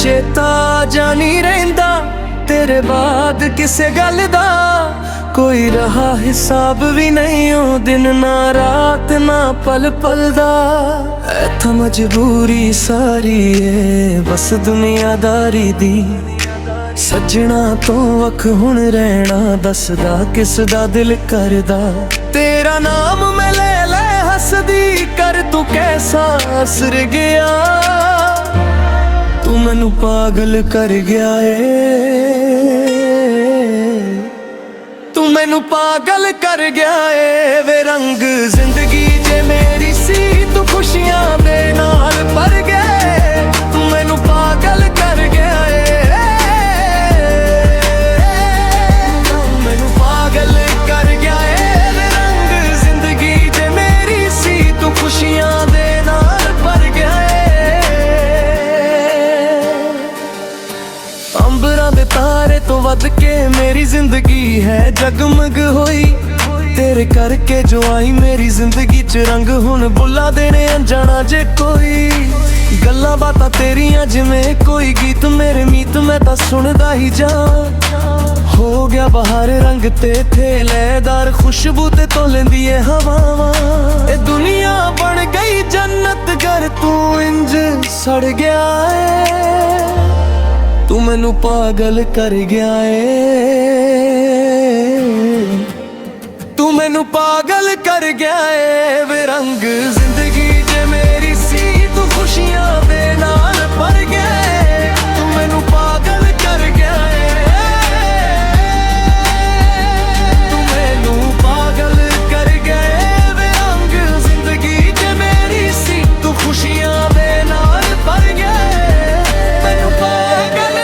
चेता जानी रहिंदा तेरे बाद किसे गल दा, कोई रहा हिसाब भी नहीं हो दिन ना रात ना पल पल दा। ऐथा मजबूरी सारी है बस दुनियादारी दी, सजना तो वख हुण रहना दसदा किसदा दिल करदा। तेरा नाम मैं ले ले हसदी कर तू कैसा असर गया, तू मैनू पागल कर गया है, तू मैनू पागल कर गया है वे रंग जिंदगी जे मेरी सी तू खुशियां दे नाल भर गए, तू मैनू पागल कर गया है, तू मैनू पागल कर गया है वे रंग जिंदगी जे मेरी सी तू खुशियां दे नाल भर गया है। अंबरां दे तारे तो वध के मेरी जिंदगी है जगमग होई, तेरे करके जो आई मेरी जिंदगी च रंग हुण बुला देने अनजाना जे कोई। गल्लां बातां तेरियां जिवें कोई गीत मेरे मीत मैं तां सुनदा ही जा, हो गया बाहर रंग ते थे लैदार खुशबू ते तो लेंदी है हवावां। ए दुनिया बन गई जन्नत घर तू इंज सड़ गया है, तू मैनू पागल कर गया है, तू मैनू पागल कर गया है वे रंग जिंदगी जे मेरी सी तू खुशियां दे नाल भर गए, तू मैनू पागल कर गया है, तू मैनू पागल कर गया है वे रंग जिंदगी जे मेरी सी तू खुशियां दे नाल भर गए, मैनू पागल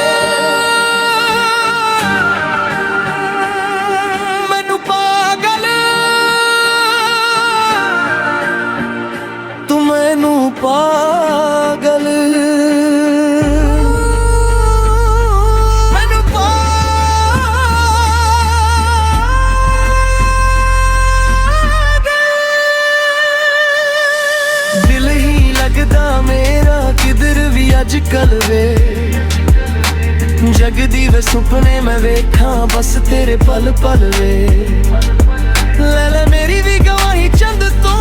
पागल मैनू दिल ही लगदा मेरा किधर भी अजकल वे, जगदी वे सुपने मैं वेखा बस तेरे पल पल वे। ले ले मेरी भी गवाही चंद तो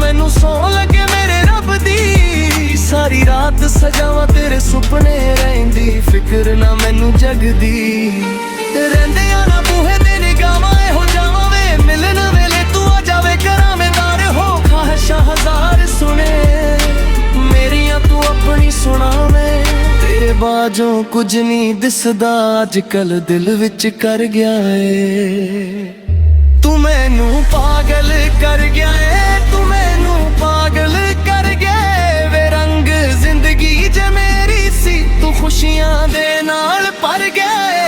मैनू सौ लगे मेरे रब दी, सारी रात सजावा तेरे सुपने रहिंदी फिक्र ना मैनू जगदी। रहिंदे ना बूहे ते निगाहां हो जावां वे मिलन वेले तू आ जावे करा मैं दार हो ख्वाहिशां हजार सुने मेरियां तू अपनी सुनावे, तेरे बाजों कुछ नहीं दिसदा अजकल दिल विच कर गया है, तू मैनू पागल कर गया है, तू मैनू पागल कर गया है वे रंग जिंदगी जे मेरी सी तू खुशियां दे नाल भर गया है।